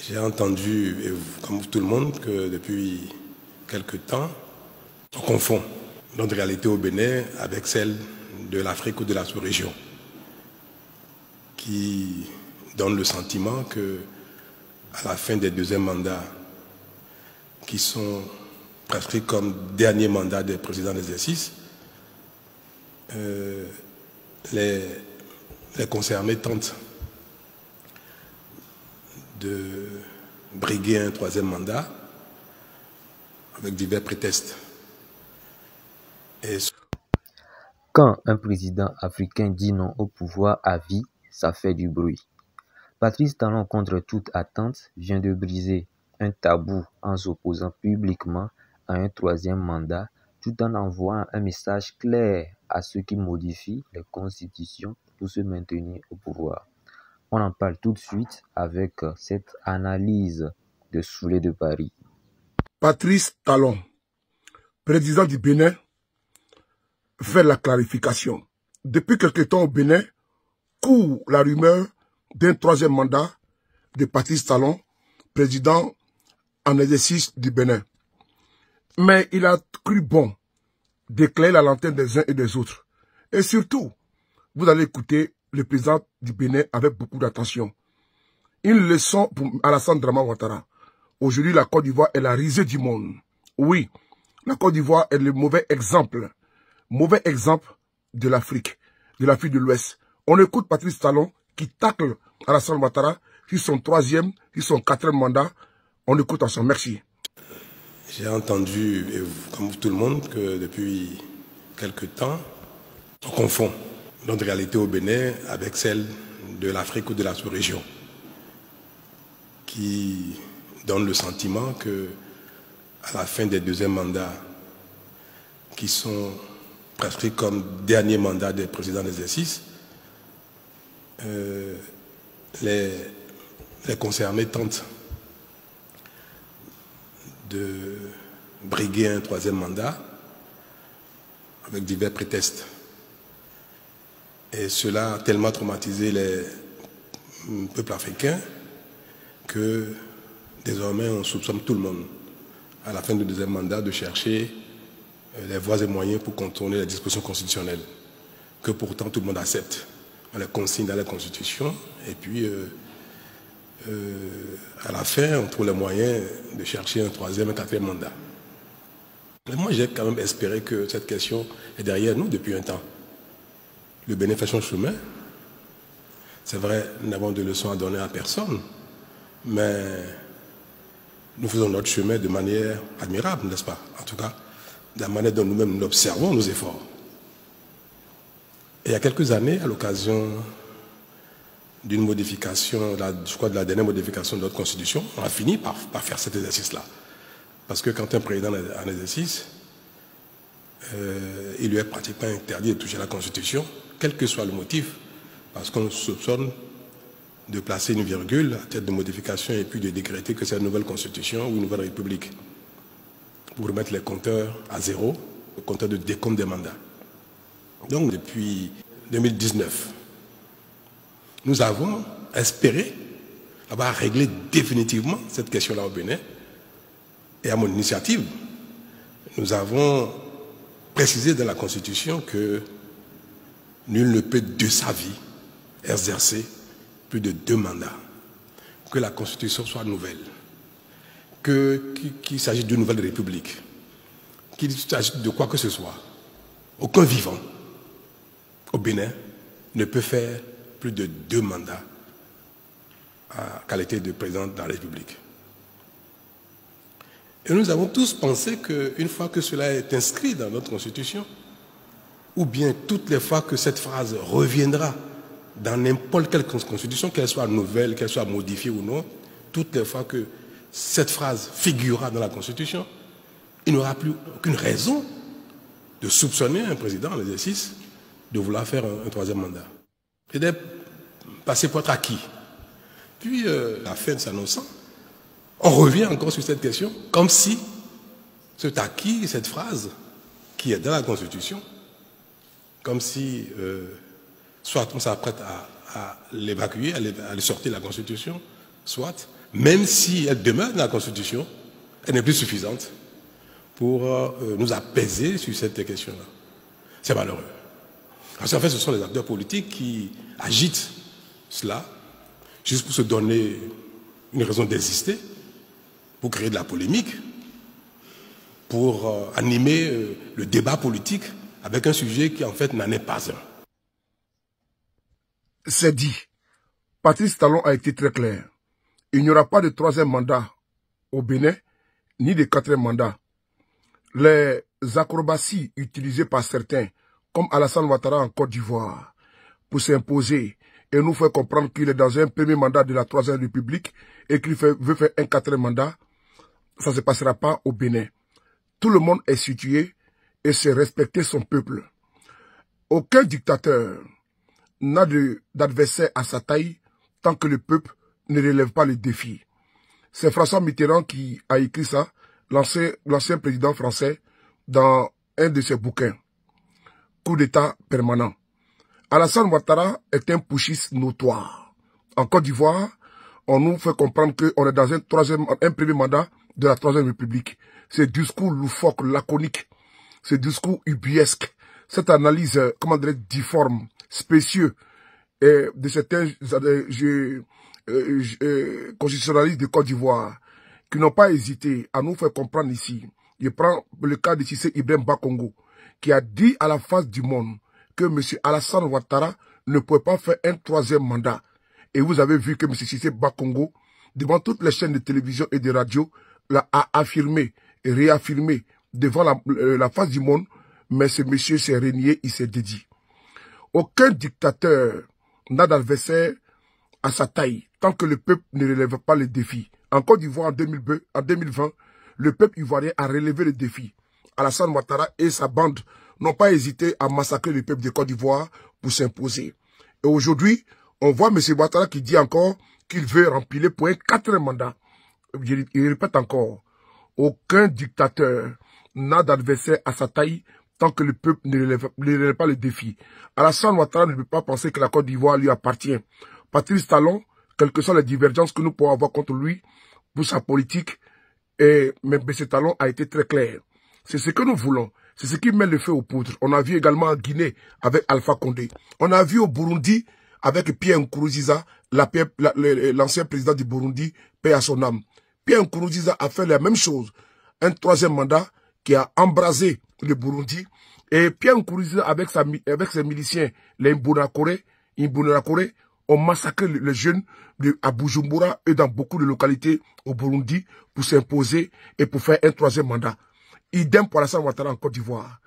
J'ai entendu, comme tout le monde, que depuis quelque temps, on confond notre réalité au Bénin avec celle de l'Afrique ou de la sous-région, qui donne le sentiment que, à la fin des deuxièmes mandats, qui sont prescrits comme dernier mandat des présidents d'exercice, les concernés tentent de briguer un troisième mandat avec divers prétextes. Quand un président africain dit non au pouvoir à vie, ça fait du bruit. Patrice Talon, contre toute attente, vient de briser un tabou en s'opposant publiquement à un troisième mandat, tout en envoyant un message clair à ceux qui modifient les constitutions pour se maintenir au pouvoir. On en parle tout de suite avec cette analyse de Soulé de Paris. Patrice Talon, président du Bénin, fait la clarification. Depuis quelque temps au Bénin, court la rumeur d'un troisième mandat de Patrice Talon, président en exercice du Bénin. Mais il a cru bon d'éclairer la lanterne des uns et des autres. Et surtout, vous allez écouter le président du Bénin avec beaucoup d'attention. Une leçon pour Alassane Draman Ouattara. Aujourd'hui, la Côte d'Ivoire est la risée du monde. Oui, la Côte d'Ivoire est le mauvais exemple de l'Afrique de l'Ouest. On écoute Patrice Talon qui tacle Alassane Ouattara sur son troisième, sur son quatrième mandat. On écoute ensemble. Merci. J'ai entendu, comme tout le monde, que depuis quelque temps, on confond notre réalité au Bénin avec celle de l'Afrique ou de la sous-région, qui donne le sentiment que, à la fin des deuxièmes mandats, qui sont prescrits comme dernier mandat des présidents d'exercice, les concernés tentent de briguer un troisième mandat avec divers prétextes. Et cela a tellement traumatisé les peuples africains que désormais on soupçonne tout le monde, à la fin du deuxième mandat, de chercher les voies et moyens pour contourner les dispositions constitutionnelles, que pourtant tout le monde accepte. On les consigne dans la Constitution, et puis à la fin, on trouve les moyens de chercher un troisième, un quatrième mandat. Mais moi, j'ai quand même espéré que cette question est derrière nous depuis un temps. Le Bénin fait son chemin. C'est vrai, nous n'avons de leçons à donner à personne, mais nous faisons notre chemin de manière admirable, n'est-ce pas? En tout cas, de la manière dont nous-mêmes nous observons nos efforts. Et il y a quelques années, à l'occasion d'une modification, je crois de la dernière modification de notre Constitution, on a fini par faire cet exercice-là. Parce que quand un président est en exercice, il lui est pratiquement interdit de toucher la Constitution, quel que soit le motif, parce qu'on soupçonne de placer une virgule à tête de modification et puis de décréter que c'est une nouvelle Constitution ou une nouvelle République, pour remettre les compteurs à zéro, le compteur de décompte des mandats. Donc depuis 2019, nous avons espéré avoir réglé définitivement cette question-là au Bénin. Et à mon initiative, nous avons précisé dans la Constitution que nul ne peut de sa vie exercer plus de 2 mandats. Que la Constitution soit nouvelle, qu'il s'agisse d'une nouvelle République, qu'il s'agisse de quoi que ce soit. Aucun vivant au Bénin ne peut faire plus de 2 mandats à qualité de président de la République. Et nous avons tous pensé qu'une fois que cela est inscrit dans notre Constitution, ou bien toutes les fois que cette phrase reviendra dans n'importe quelle Constitution, qu'elle soit nouvelle, qu'elle soit modifiée ou non, toutes les fois que cette phrase figurera dans la Constitution, il n'y aura plus aucune raison de soupçonner un président en exercice de vouloir faire un troisième mandat. Et d'être passé pour être acquis. Puis, la fin de s'annonçant, on revient encore sur cette question, comme si cet acquis, cette phrase, qui est dans la Constitution, comme si, soit on s'apprête à l'évacuer, à le sortir de la Constitution, soit même si elle demeure dans la Constitution, elle n'est plus suffisante pour nous apaiser sur cette question-là. C'est malheureux. Parce qu'en fait, ce sont les acteurs politiques qui agitent cela, juste pour se donner une raison d'exister, pour créer de la polémique, pour animer le débat politique avec un sujet qui en fait n'en est pas un. C'est dit. Patrice Talon a été très clair. Il n'y aura pas de troisième mandat au Bénin, ni de quatrième mandat. Les acrobaties utilisées par certains, comme Alassane Ouattara en Côte d'Ivoire, pour s'imposer et nous faire comprendre qu'il est dans un premier mandat de la Troisième République et qu'il veut faire un quatrième mandat, ça ne se passera pas au Bénin. Tout le monde est situé et sait respecter son peuple. Aucun dictateur n'a d'adversaire à sa taille tant que le peuple ne relève pas le défi. C'est François Mitterrand qui a écrit ça, l'ancien président français, dans un de ses bouquins, Coup d'État permanent. Alassane Ouattara est un putschiste notoire. En Côte d'Ivoire, on nous fait comprendre qu'on est dans un premier mandat de la Troisième République. Ce discours loufoque, laconique, ce discours ubiesque, cette analyse, comment dirais-je, difforme, spécieux, de certains constitutionnalistes de Côte d'Ivoire, qui n'ont pas hésité à nous faire comprendre ici. Je prends le cas de Cissé Ibrahim Bakongo, qui a dit à la face du monde que M. Alassane Ouattara ne pouvait pas faire un troisième mandat. Et vous avez vu que M. Cissé Bakongo, devant toutes les chaînes de télévision et de radio, a affirmé et réaffirmé devant la face du monde, mais ce monsieur s'est renié, il s'est dédié. Aucun dictateur n'a d'adversaire à sa taille tant que le peuple ne relève pas les défis. En Côte d'Ivoire, en 2020, le peuple ivoirien a relevé le défi. Alassane Ouattara et sa bande n'ont pas hésité à massacrer le peuple de Côte d'Ivoire pour s'imposer. Et aujourd'hui, on voit M. Ouattara qui dit encore qu'il veut remplir pour un quatrième mandat. Je répète encore, aucun dictateur n'a d'adversaire à sa taille tant que le peuple ne relève pas le défi. Alassane Ouattara ne peut pas penser que la Côte d'Ivoire lui appartient. Patrice Talon, quelles que soient les divergences que nous pouvons avoir contre lui pour sa politique, mais M. Talon a été très clair. C'est ce que nous voulons. C'est ce qui met le feu aux poudres. On a vu également en Guinée avec Alpha Condé. On a vu au Burundi avec Pierre Nkurunziza, l'ancien président du Burundi, paix à son âme. Pierre Nkurunziza a fait la même chose. Un troisième mandat qui a embrasé le Burundi. Et Pierre Nkurunziza avec ses miliciens, les Imbonerakure, ont massacré les jeunes à Bujumbura et dans beaucoup de localités au Burundi pour s'imposer et pour faire un troisième mandat. Idem pour Alassane Ouattara en Côte d'Ivoire.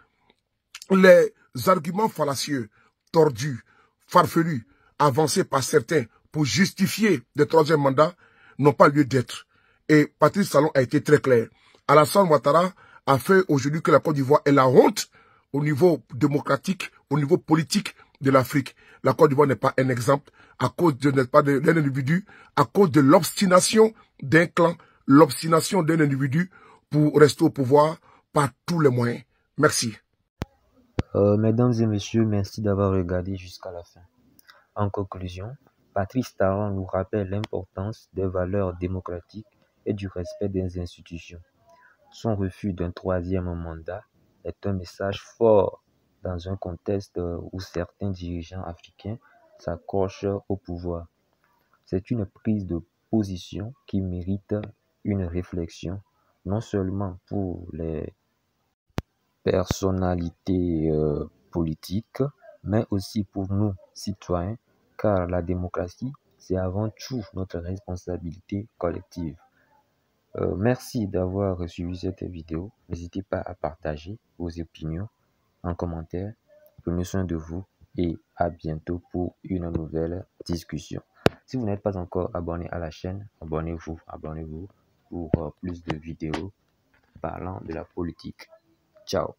Les arguments fallacieux, tordus, farfelus, avancés par certains pour justifier le troisième mandat n'ont pas lieu d'être. Et Patrice Talon a été très clair. Alassane Ouattara a fait aujourd'hui que la Côte d'Ivoire est la honte au niveau démocratique, au niveau politique de l'Afrique. La Côte d'Ivoire n'est pas un exemple à cause d'un individu, à cause de l'obstination d'un clan, l'obstination d'un individu pour rester au pouvoir par tous les moyens. Merci. Mesdames et messieurs, merci d'avoir regardé jusqu'à la fin. En conclusion, Patrice Talon nous rappelle l'importance des valeurs démocratiques et du respect des institutions. Son refus d'un troisième mandat est un message fort dans un contexte où certains dirigeants africains s'accrochent au pouvoir. C'est une prise de position qui mérite une réflexion, non seulement pour les personnalités politiques, mais aussi pour nous, citoyens, car la démocratie, c'est avant tout notre responsabilité collective. Merci d'avoir suivi cette vidéo. N'hésitez pas à partager vos opinions en commentaire. Prenez soin de vous et à bientôt pour une nouvelle discussion. Si vous n'êtes pas encore abonné à la chaîne, abonnez-vous pour plus de vidéos parlant de la politique. Ciao.